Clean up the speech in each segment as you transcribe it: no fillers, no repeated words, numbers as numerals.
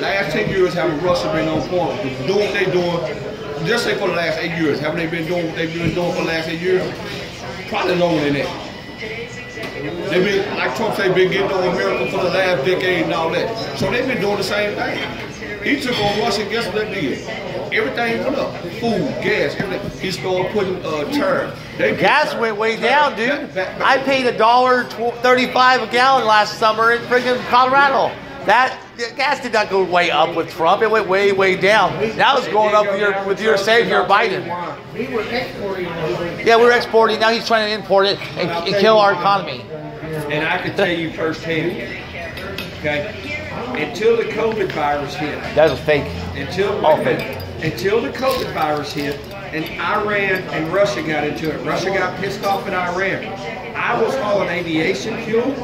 Last 10 years, haven't Russia been on point? Doing what they doing, just say for the last 8 years, haven't they been doing what they've been doing for the last 8 years? Probably longer than that. They've been, like Trump said, been getting on America for the last decade and all that. So they've been doing the same thing. He took on Russia, guess what they did? Everything went up. Food, gas, everything. He started putting tariffs. Gas went way down, dude. I paid $1.35 a gallon last summer in freaking Colorado. That gas did not go way up with Trump. It went way, way down. Now it's going up with your savior, Biden. We were exporting. Yeah, we're exporting. Now he's trying to import it and kill our economy. And I can tell you firsthand, okay, until the COVID virus hit. That was fake. All fake. Until the COVID virus hit and Iran and Russia got into it. Russia got pissed off at Iran. I was hauling aviation fuel.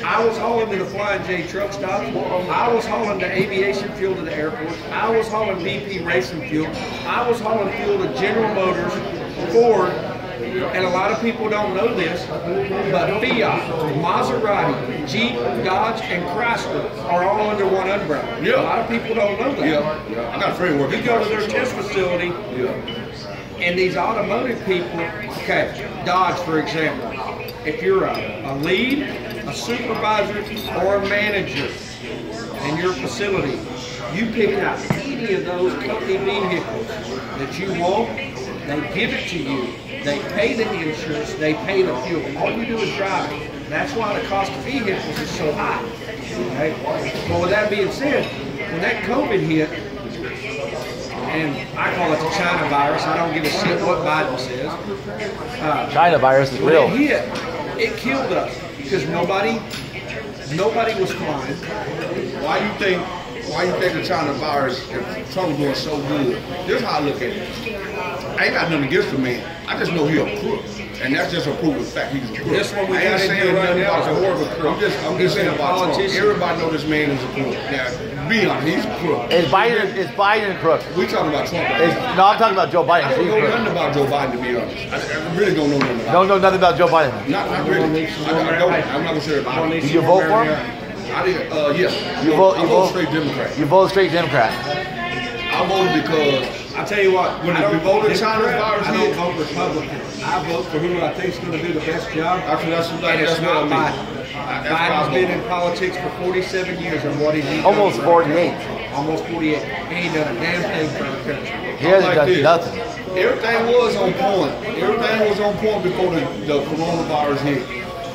I was hauling to the Flying J truck stops. I was hauling the aviation fuel to the airports. I was hauling BP racing fuel. I was hauling fuel to General Motors, Ford, and a lot of people don't know this, but Fiat, Maserati, Jeep, Dodge, and Chrysler are all under one umbrella. Yeah. A lot of people don't know that. Yeah. I got a friend working. You go to their test facility, and these automotive people, okay, Dodge, for example, if you're a lead, a supervisor, or a manager in your facility, you pick out any of those company vehicles that you want, they give it to you, they pay the insurance, they pay the fuel. All you do is drive it. That's why the cost of vehicles is so high. Okay? Well, with that being said, when that COVID hit, and I call it the China virus, I don't give a shit what Biden says. China virus is real. When it hit, it killed us because nobody was flying. Why you think the China virus, if Trump's doing so good? This is how I look at it. I ain't got nothing against the man. I just know he's a crook. And that's just a proven fact. He's a crook. This one we I got ain't into saying right nothing now about is a horrible crook. I'm just saying about Trump. Politician. Everybody know this man is a crook. Now, be honest, he's a crook. Is Biden a crook? We talking about Trump. No, I'm talking about Joe Biden. I don't know nothing about Joe Biden, to be honest. I really don't know nothing about him. Don't know nothing about Joe Biden. Not really. I don't. I'm not gonna say about him. Did you vote for him? I did. Yeah. You I voted straight Democrat. You voted straight Democrat. I voted because I tell you what, when I don't vote in China's virus I don't hit. vote Republican. I vote for who I think is going to do the best job. Actually, that's And it's what not I Biden. mean. Biden's been in politics for 47 years, and what he's done Almost for 48. Almost 48. He ain't done a damn thing for our country. He hasn't like done this. nothing. Everything was on point. Everything was on point before the coronavirus hit.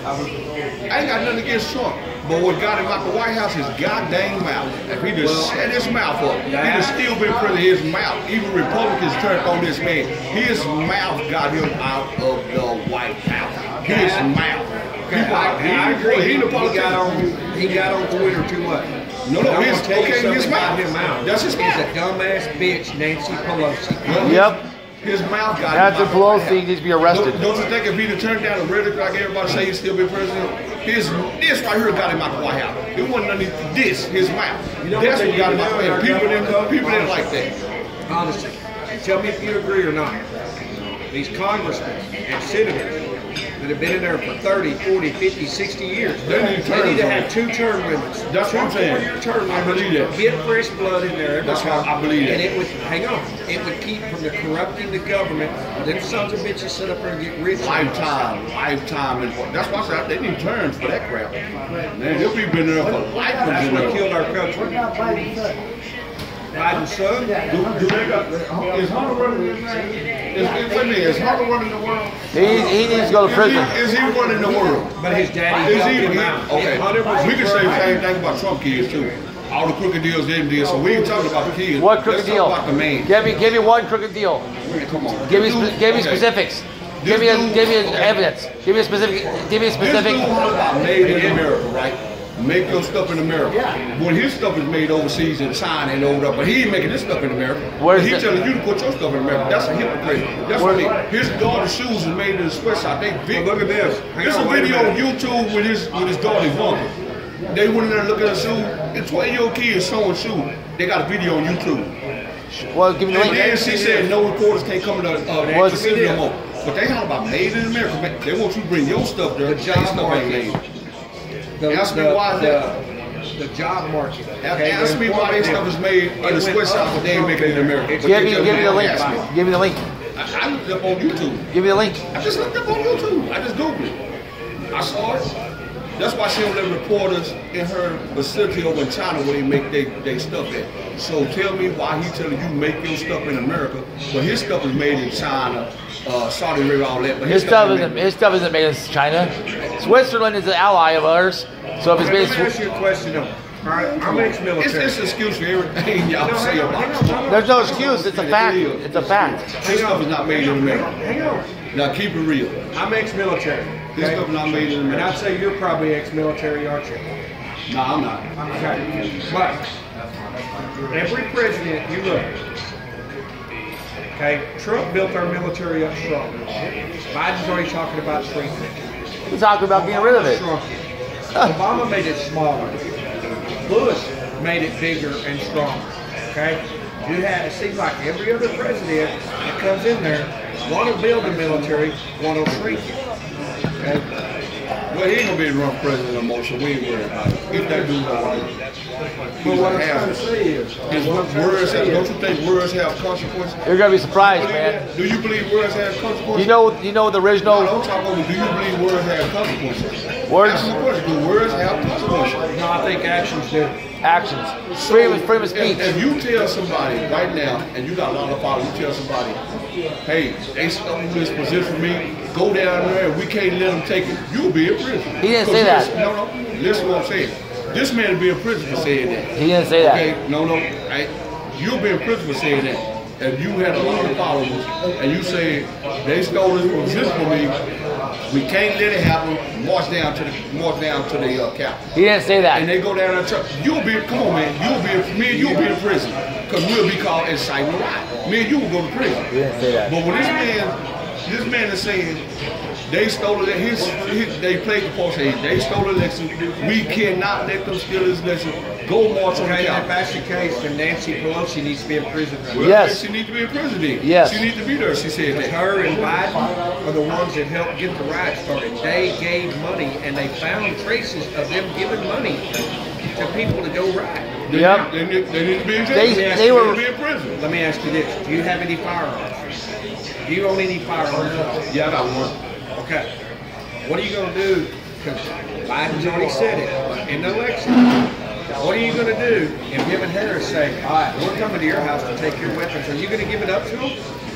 I ain't got nothing against Trump, but what got him out the White House is goddamn mouth. If he just shut his mouth up, he'd have still been president. His mouth, even Republicans turned on this man. His mouth got him out of the White House. His mouth. I agree. He got on Twitter too much. No, his mouth. His mouth. That's his mouth. He's a dumbass bitch, Nancy Pelosi. Yep. His mouth got Nancy him out. Pelosi needs to be arrested. Don't you think if he'd have turned down the rhetoric like everybody say he'd still be president? This right here got him out the White House. It wasn't underneath this, his mouth. That's what got him out the White House. People didn't like that. Honestly, tell me if you agree or not. These congressmen and senators that have been in there for 30, 40, 50, 60 years, they need to have 2 term limits. That's what I'm saying. 2 term limits. I believe that. Get fresh blood in there every That's time. why I believe that. And it would, hang on, it would keep from the corrupting the government. Them sons of bitches sit up there and get rich. Lifetime. And that's why I said they need terms for that crap. Man, they'll be been there for life. That's what killed our country. Biden's son? Do they got, is Hunter running this man? Is Hunter running the world? He needs to go to prison. Is he running the world? But his daddy helped him out. Okay, we can say the same thing about Trump kids too. All the crooked deals they did. So we ain't talking about the kids. What crooked deal? Let's talk about the man. Give me one crooked deal. Come on. Give me specifics. Give me evidence. Give me specific. This dude about made in America, right? Make your stuff in America. When his stuff is made overseas in China and over there, but he ain't making his stuff in America. He's telling you to put your stuff in America. That's a hypocrite. That's what I mean. His daughter's shoes is made in the sweatshop. They big. Look at this. There's a video on YouTube with his daughter's mother. They went in there looking at the shoe. It's 12-year-old kids showing shoes. They got a video on YouTube. Well, give me the link. And then she said no reporters can't come to the facility no more. But they talking about made in America. They want you to bring your stuff there. The job ain't made. The the job market. Ask me why this stuff is made in the Swiss South, but they ain't making it in America. Give me the link. Give me the link. I looked up on YouTube. Give me the link. I just looked up on YouTube. I just Googled it. I saw it. That's why she don't let reporters in her facility over in China where they make their stuff at. So tell me why he telling you make your stuff in America, but his stuff is made in China, Saudi Arabia, all that. But his stuff isn't made in China. Switzerland is an ally of ours. So if it's made in Let me ask you a question though. All right, I'm ex-military. It's an excuse for everything y'all say about it. There's no excuse. It's a fact. It's a fact. This stuff is not made in America. Hang on. Now keep it real. I'm ex-military. This stuff is not made in And America. I'd say you're probably ex-military, aren't you? No, I'm not. Okay. But every president you look, okay, Trump built our military up strong. Biden's already talking about shrinking. We're talking about getting rid of it. Obama made it smaller. Bush made it bigger and stronger. Okay? It seems like every other president that comes in there want to build a military, want to shrink it. Okay? Well, he ain't gonna be the wrong president no more, so we ain't worried about it. If that dude don't want it. But what I'm trying to say is, Don't you think words have consequences? You're gonna be surprised, man. Do you believe words have consequences? You know the original No, don't talk about do you believe words have consequences? words, Ask the question, do words have consequences? no, I think actions do. actions, freedom of speech. If you tell somebody right now, and you got a lot of followers, you tell somebody, hey, they stuck in this position for me, go down there and we can't let them take it, you'll be in prison. He didn't say that. No, listen to what I'm saying. This man will be in prison for saying that. He didn't say that. Okay, no, right? You'll be in prison for saying that. If you had a lot of followers and you say they stole this position from me, we can't let it happen. March down to the Capitol. He didn't say that. And they go down there. You'll be, come on, man. You'll be in prison because we'll be called inciting a riot. Me and you will go to prison. He didn't say that. But when this man is saying they stole it, they played the post. They stole the election. We cannot let them steal this election. Go march on the Okay, if Capitol. that's the case, then Nancy Pelosi needs to be in prison right now. Well, Yes. she needs to be in prison then. Yes. She needs to be there, she said that. Her and Biden are the ones that helped get the riot started. They gave money, and they found traces of them giving money to people to go riot. Yep. They need to be in jail. They They were- need to be in prison. Let me ask you this: do you have any firearms? Do you own any firearms? Yeah, I got one. Okay. What are you going to do? Because Biden's already said it in the election. What are you going to do if him and Harris say, all right, we're coming to your house to take your weapons? Are you going to give it up to them?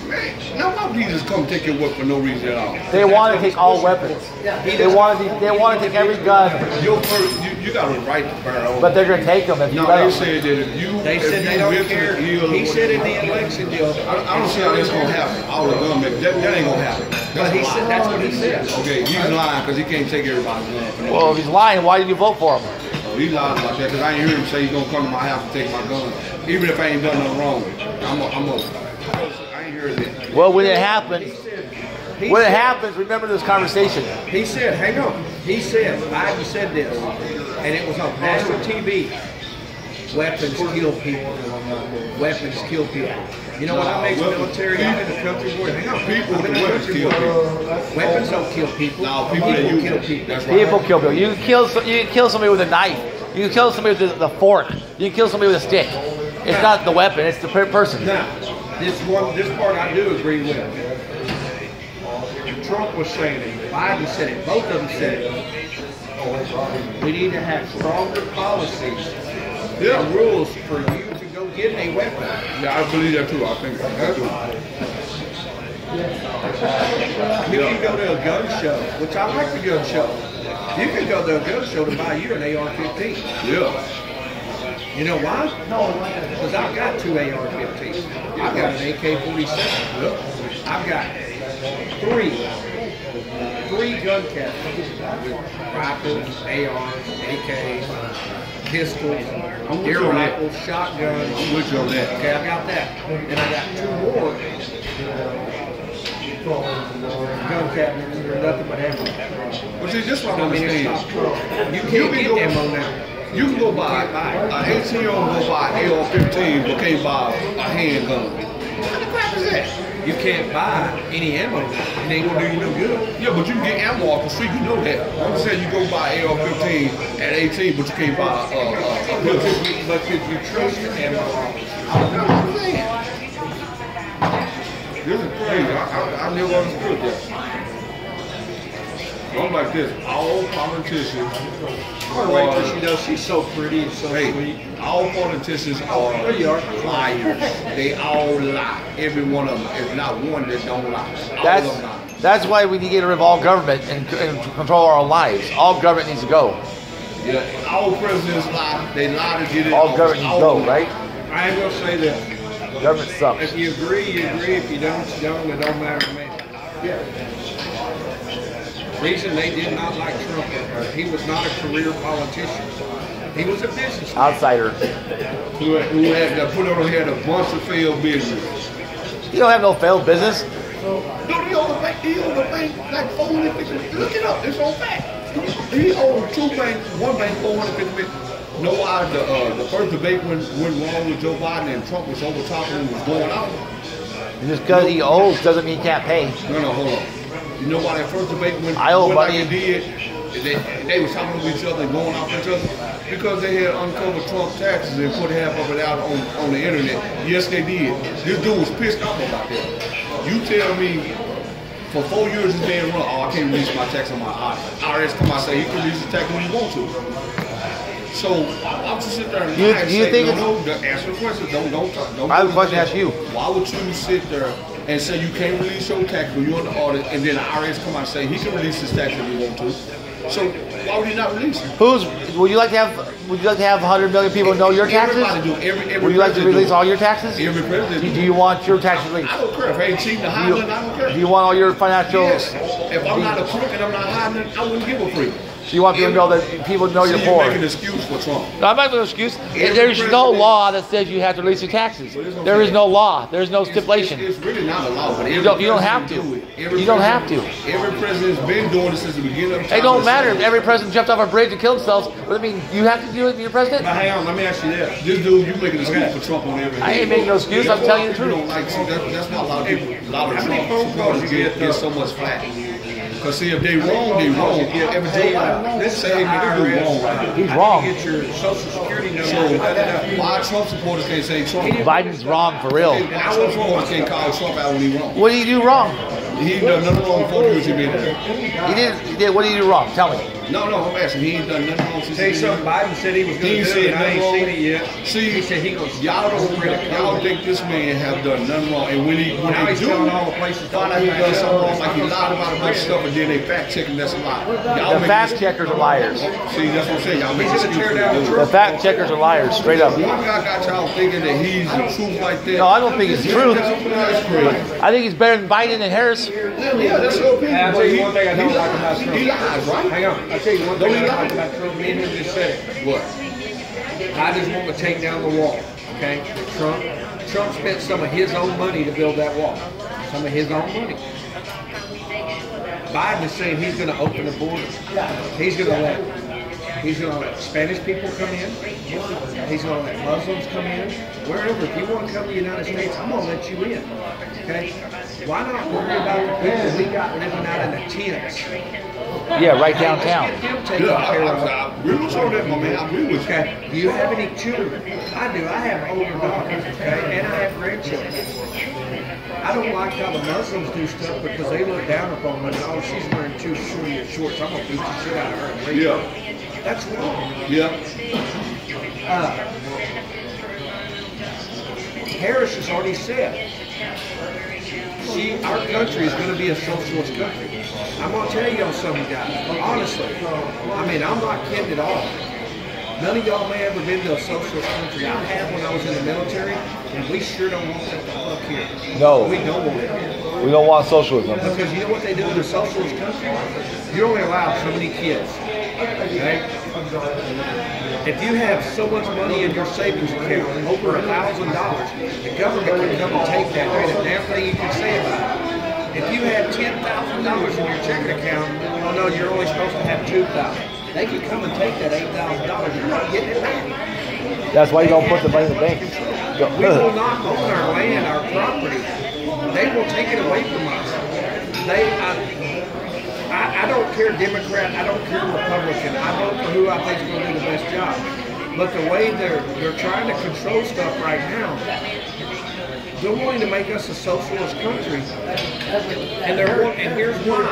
Man, now why would he just come take your weapon for no reason at all? They want to take all weapons. They want to take every gun, You got a right to bear arms. but they're gonna take them if you No, let they them. said that if you They said they don't care. He said in the election deal. I don't see how that's gonna happen. All the gun that ain't gonna happen. But he said that's what he said. Okay, he's lying because he can't take everybody's gun. Well, if he's lying, why did you vote for him? Oh, he's lying about that because I ain't heard him say he's gonna come to my house and take my gun. Even if I ain't done nothing wrong. I ain't heard that. Well, when it happens, remember this conversation. He said, hang on. He said, Biden said this, and it was on national TV. Weapons kill people. Weapons kill people. You know what? I'm ex-military. I'm in the country board. Hang on. People I'm in the with country weapons kill board. Weapons don't kill people. No, people that use kill it. people. That's right. People kill people. You can kill somebody with a knife. You can kill somebody with the fork. You can kill somebody with a stick. It's not the weapon. It's the person. Now, this part I do agree with. Trump was saying it. Biden said it. Both of them said it. We need to have stronger policies and rules for you to go get a weapon. Yeah, I believe that too. I think that too. You can go to a gun show, which I like the gun show. You can go to a gun show to buy you an AR-15. Yeah. You know why? Because I've got two AR-15s. I've got an AK-47. I've got three gun cabinets. Rifles, ARs, AKs, pistols, air rifles, shotguns. I'm with you on that. Okay, I got that. And I got two more gun cabinets that are nothing but ammo. But see, this one I I mean, it's understand. you can't get ammo now. You can go buy an 18-year-old go buy an AR-15, but can't buy a handgun. What the crap is that? you can't buy any ammo now. It ain't gonna do you no good. Yeah, but you can get ammo off the street. You know that. I'm saying you go buy AR-15 at 18, but you can't buy a pistol. But could you trust the ammo officer? This is crazy. I never understood that. I'm like this. All politicians. Wait till she does. She's so pretty and so sweet. All politicians are liars. They all lie. Every one of them. There's not one that don't lie. All of them lie. That's why we need to get rid of all government and control our lives. All government needs to go. Yeah, all presidents lie. They lie to get it. All government needs to go, right? I ain't gonna say that. Government sucks. If you agree, you agree. If you don't, you don't. It don't matter to me. Yeah. Reason they did not like Trump, he was not a career politician. He was a businessman. Outsider. Who had put on had a bunch of failed business. You don't have no failed business. No, he owned the bank like 450. Look it up, it's on fact. He owned two banks, one bank 450 million. No why the first debate went wrong with Joe Biden and Trump was over top and was going out. Just because he owes doesn't mean he can't pay. No, hold on. You know why that first debate went I owe like money. it did? They was talking to each other and going off each other because they had uncovered Trump taxes and put half of it out on the internet. Yes, they did. This dude was pissed off about that. You tell me for 4 years it's been run, I can't release my tax on my IRS. Come out and say he can release the tax when he wants to. So I'll just sit there and lie and say, no, answer the question. Don't. I have a question to ask you. Why would you sit there and say you can't release your tax when you're on the audit, and then the IRS come out and say he can release his tax if he want to? So why would he not release it? Would you like to have 100 million people know your taxes? Everybody do. Every would you like to release all your taxes? Every president. Do you want your taxes released? I don't care if I ain't cheating or hiding it. I don't care. Do you want all your financial? Yes. If I'm not a crook and I'm not hiding it, I wouldn't give a freak. So you want people to know that people know you're poor? You make an excuse for Trump. No, I'm not making an excuse. There's no law that says you have to release your taxes. There is no law. There's no stipulation. It's really not a law, but you don't have to. You don't have to. Every president's been doing it since the beginning of time. It don't matter if every president jumped off a bridge and killed themselves. But I mean, you have to do it when you're president. But hang on, let me ask you this. This dude, you making an excuse for Trump on everything. I ain't making no excuse. I'm telling you the truth. That's not a lot of people. A lot of Trump supporters get so much flack. Because see, if they wrong, they wrong. If they wrong, this say they wrong right. He's wrong. Get your social security number. So why Trump supporters can't say Trump? Biden's wrong for real. Why Trump supporters can't call Trump out when he wrong? What did he do wrong? He ain't done nothing wrong for 4 years he been there. He did. What did he do wrong? Tell me. No, I'm asking. He ain't done nothing wrong since Tell you something, Biden said he was going to do it, and I ain't seen it yet. See, he said he goes, y'all think this man have done nothing wrong, and when they do, all the places find out he done something wrong, like he lied about a bunch of stuff, and then they fact check him, that's a lie. The fact checkers are liars. See, that's what I'm saying. Y'all make this tear down the fact checkers are liars, straight up. One guy got y'all thinking that he's the truth like that. No, I don't think it's the truth. I think he's better than Biden and Harris. Yeah, that's your opinion. I'll tell you one thing I don't like about Trump. He lies, right? Hang on. I'll tell you one thing I don't like about Trump. Me and him just said it. What? I just want to take down the wall. Okay? Trump spent some of his own money to build that wall. Some of his own money. Biden is saying he's going to open the border. He's going to let Spanish people come in. He's going to let Muslims come in. Wherever. If you want to come to the United States, I'm going to let you in. Okay? Why not worry about the people we got living out in the tents? Yeah, right downtown. I agree with you on that, my man. I agree with you. Okay. Do you have any children? I do. I have older daughters, okay? And I have grandchildren. I don't like how the Muslims do stuff because they look down upon me. Oh, she's wearing too short shorts. I'm going to beat the shit out of her. Yeah. That's wrong. Yeah. Harris has already said, our country is going to be a socialist country. I'm going to tell y'all something, guys. Honestly, I mean, I'm not kidding at all. None of y'all may ever been to a socialist country. I have when I was in the military, and we sure don't want that the fuck here. No. We don't want it here. We don't want socialism. Because you know what they do in a socialist country? You're only allowed so many kids. Okay? If you have so much money in your savings account, over $1,000, the government can come and take that. There ain't a damn thing you can say about it. If you have $10,000 in your checking account, oh no, you're only supposed to have $2,000. They can come and take that $8,000. You're not getting it back. That's why you don't put the money in the bank. We will not own our land, our property, They will take it away from us. I don't care Democrat, I don't care Republican. I vote for who I think is going to do the best job. But the way they're trying to control stuff right now, they're wanting to make us a socialist country, and here's why.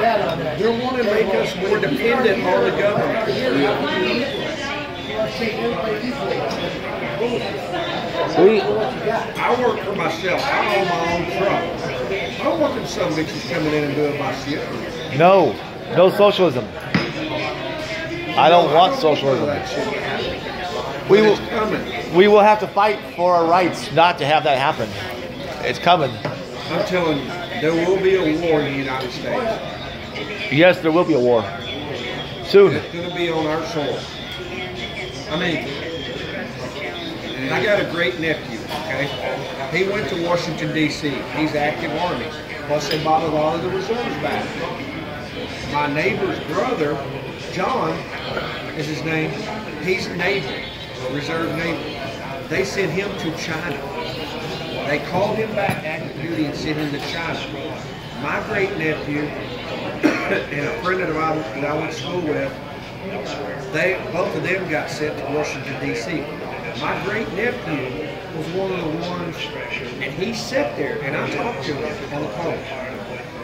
They're wanting to make us more dependent on the government. I work for myself. I own my own truck. I don't want them some bitches coming in and doing my shit. No socialism. I don't want socialism. We will have to fight for our rights not to have that happen. It's coming. I'm telling you, there will be a war in the United States. Yes, there will be a war. Soon. It's going to be on our soil. I mean, I got a great nephew, okay? He went to Washington, D.C. He's active Army. Plus, they bought a lot of the reserves back. My neighbor's brother, John, is his name. He's Navy, Reserve Navy. They sent him to China. They called him back active duty and sent him to China. My great nephew and a friend of mine that I went to school with, both of them got sent to Washington, D.C. My great nephew was one of the ones, and he sat there, and I talked to him on the phone.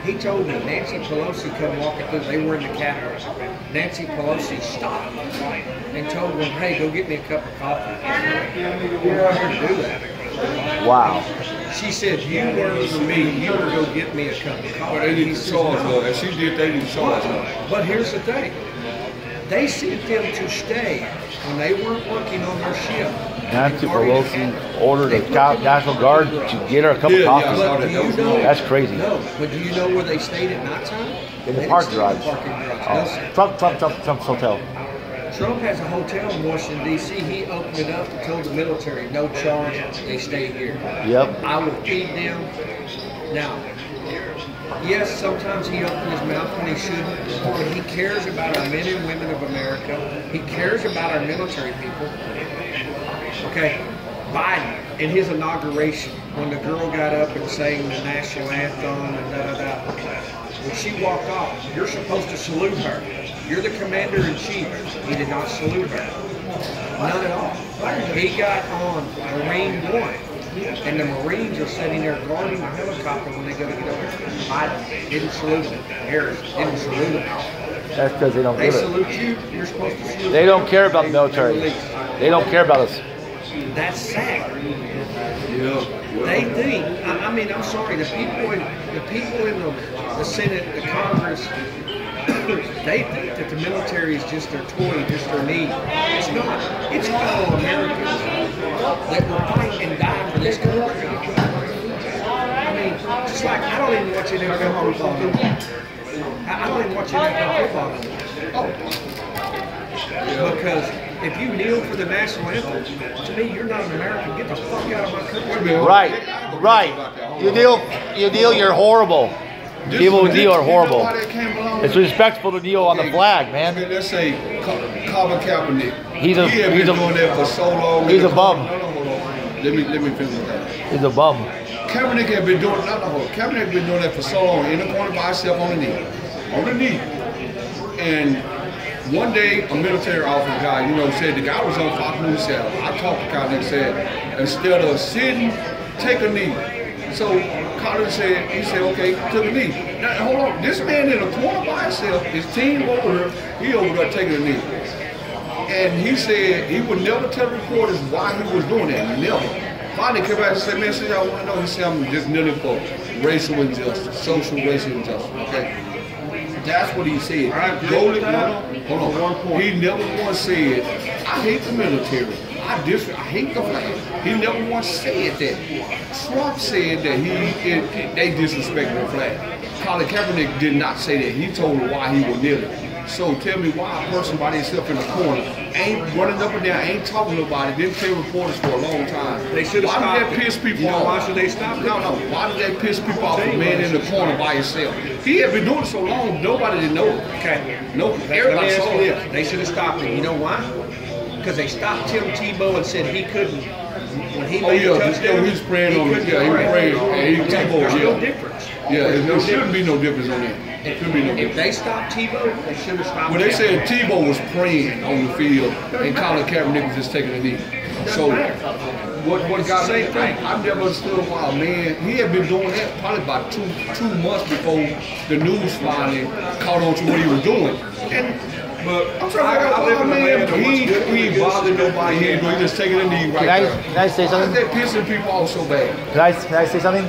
He told me Nancy Pelosi come walking through. They were in the Capitol. Nancy Pelosi stopped and told him, "Hey, go get me a cup of coffee." We're not here to do that. Wow. She said, "You work for me. You will go get me a cup of coffee." But they didn't charge her. And she did. They didn't charge her. But here's the thing. They sent them to stay when they weren't working on their shift. Nancy Pelosi ordered the National Guard to get her a cup of coffee. But do you know, that's crazy. No, but do you know where they stayed at nighttime? In the park garage. Trump's hotel. Trump has a hotel in Washington, D.C. He opened it up and told the military, no charge, they stay here. Yep. I will feed them. Now, yes, sometimes he opens his mouth when he shouldn't, but he cares about our men and women of America. He cares about our military people. Okay, Biden, in his inauguration, when the girl got up and sang the national anthem and da-da-da, when she walked off, you're supposed to salute her. You're the commander-in-chief. He did not salute her. None at all. He got on Marine One, and the Marines are sitting there guarding the helicopter when they go to get over. Biden didn't salute him. Harris didn't salute him. That's because they don't They give it. salute you, you're supposed to salute They don't care about the They military. release. They don't care about us. That's sad. Yeah. They think. I mean, I'm sorry. The people in the Senate, the Congress, they think that the military is just their toy, just their need. It's not. It's fellow Americans that will fight and die for this country. I mean, just like I don't even watch NFL football anymore. I don't even watch NFL football anymore. Because if you kneel for the national anthem, to me, you're not an American. Get the fuck out of my country. Right. You deal, you're horrible. People who kneel are horrible. It's respectful to kneel on the flag, man. Let's say Colin Kaepernick. He's he had been doing that for so long. He's a bum. No. Let me finish with that. He's a bum. Kaepernick had been doing Kaepernick had been doing that for so long in the corner by himself on the knee. And one day, a military officer guy, said the guy was on Fox News. Said, I talked to Colin and said, instead of sitting, take a knee. So Colin said, okay, took a knee. Now, hold on, this man in a corner by himself, his team over there, he over there taking a knee. And he said he would never tell reporters why he was doing that, never. Finally came back and said, man, I want to know. He said, I'm just kneeling for racial injustice, social racial injustice, okay? That's what he said. Hold on. He never once said, I hate the military. I hate the flag. He never once said that. Trump said that they disrespected the flag. Colin Kaepernick did not say that. He told him why he was kneeling. So tell me why a person by themselves in the corner ain't running up and down, ain't talking to nobody, didn't tell reporters for a long time. They should have stopped. Why did that piss people off? Why should they stop? No. Why did they piss people off? A man in the corner by himself. He had been doing it so long, nobody didn't know it. Okay. No, everybody saw it. They should have stopped him. You know why? Because they stopped Tim Tebow and said he couldn't when he Oh made yeah, a touchdown, he was praying on it. Yeah, he was praying. And he Tebow, There's no yeah. difference. Yeah, There's there shouldn't be no difference on that. Shouldn't be no If difference. they stopped Tebow, they should have stopped When they him. said Tebow was praying on the field and Colin Kaepernick was just taking a knee. So what got me? I never understood why a man, he had been doing that probably about two months before the news finally caught on to what he was doing. But I live in a land that he ain't bothered nobody. He just taking a knee right there. Can I say Why something? is that pissing people off so bad? Can I say something?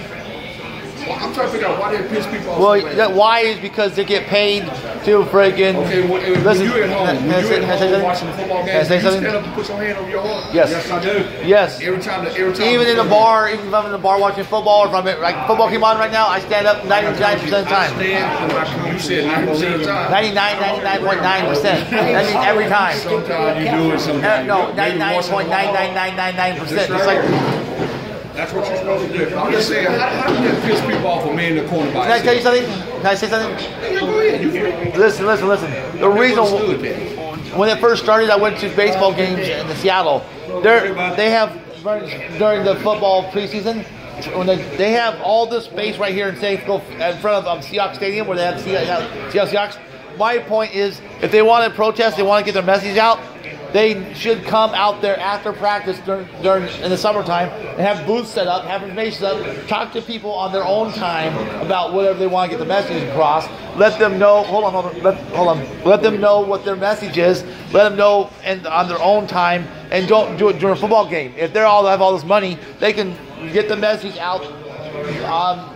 Well, I'm trying to figure out why they piss people off Well, so bad. that why is because they get paid to friggin'. Okay, when listen, you're at home, can I say something? watching the football Can I game, say you something? stand up and put your hand over your heart? Yes. Yes, I do. Yes. Every time. Even in the bar, even if I'm in the bar watching football, or if I'm like football came on right now, I stand up 99% of the I time. stand for my country. You said 90% of the time. 99.9%. That means every time. Sometimes you do it, sometimes No, you maybe once in a while. 99.9999%. It's like, That's what you're supposed to do. I'm just saying, how do that piss people off a man in the corner by can I tell you something? Can I say something? Yeah, go ahead. You free. Listen. The reason understood that. when it first started, I went to baseball games in Seattle. They have during the football preseason. When they have all this space right here in front of Seahawks Stadium where they have Seahawks. My point is, if they want to protest, they want to get their message out. They should come out there after practice during in the summertime and have booths set up, have information set up, talk to people on their own time about whatever they want to get the message across. Let them know. Hold on. Let them know what their message is. Let them know on their own time, and don't do it during a football game. If they all have all this money, they can get the message out.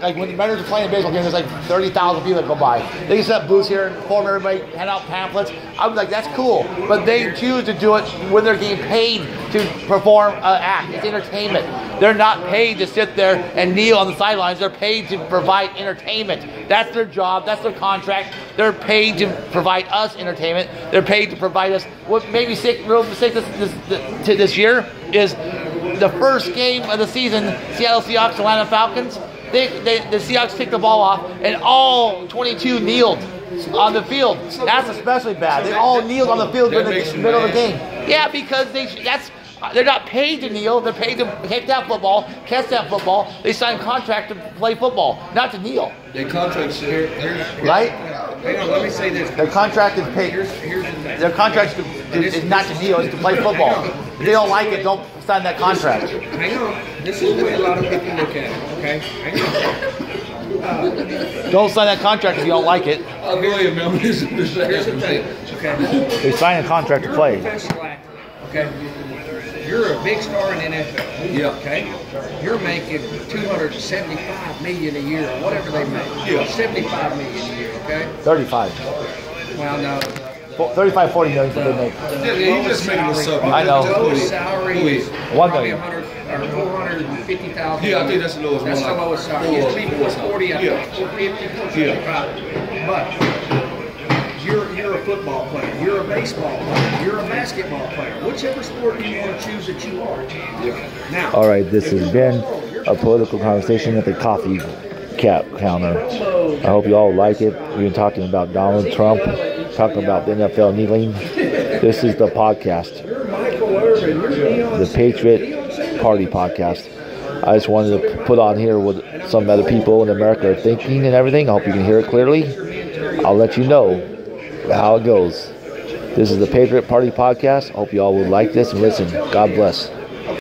Like when the Mariners are playing a baseball game, there's like 30,000 people that go by. They can set up booths here and inform everybody, hand out pamphlets. I was like, that's cool. But they choose to do it when they're getting paid to perform an act. It's entertainment. They're not paid to sit there and kneel on the sidelines. They're paid to provide entertainment. That's their job. That's their contract. They're paid to provide us entertainment. They're paid to provide us. What made me real sick this year is the first game of the season, Seattle Seahawks, Atlanta Falcons. The Seahawks kicked the ball off, and all 22 kneeled on the field. That's especially bad. They all kneeled on the field during the middle of the game. Yeah, because they're not paid to kneel. They're paid to kick that football, catch that football. They signed contract to play football, not to kneel. Their contracts here. Right? Hang on, let me say this. Their contract is paid. Here's the thing. Their contract is not to kneel. It's to play football. If they don't like it, don't sign that contract. Hang on. This is the way a lot of people look at it, okay? Hang on. Don't sign that contract if you don't like it. I'll go ahead, man. Here's the thing, okay? They sign a contract to play. Professional athlete, okay? You're a big star in the NFL. Yeah. Okay? You're making $275 million a year, or whatever they make. Yeah. $75 million a year, okay? 35. Well, no. 35, 40 million is what they make. Yeah, you just making this up. I know. Lowest salary is 1 probably million. 100 or 450,000. Yeah, I think that's the lowest one. That's the like lowest salary. It used to be 440, I Yeah. think 450, 475. But you're a football player, you're a baseball player, you're a basketball player. Whichever sport you want to choose that you are. Yeah. Now, All right, this has been a political conversation at the coffee counter. I hope you all like it. We've been talking about Donald Trump, talking about the NFL kneeling. This is the podcast, the Patriot Party podcast. I just wanted to put on here what some other people in America are thinking and everything. I hope you can hear it clearly. I'll let you know how it goes. This is the Patriot Party podcast. I hope you all will like this and listen. God bless.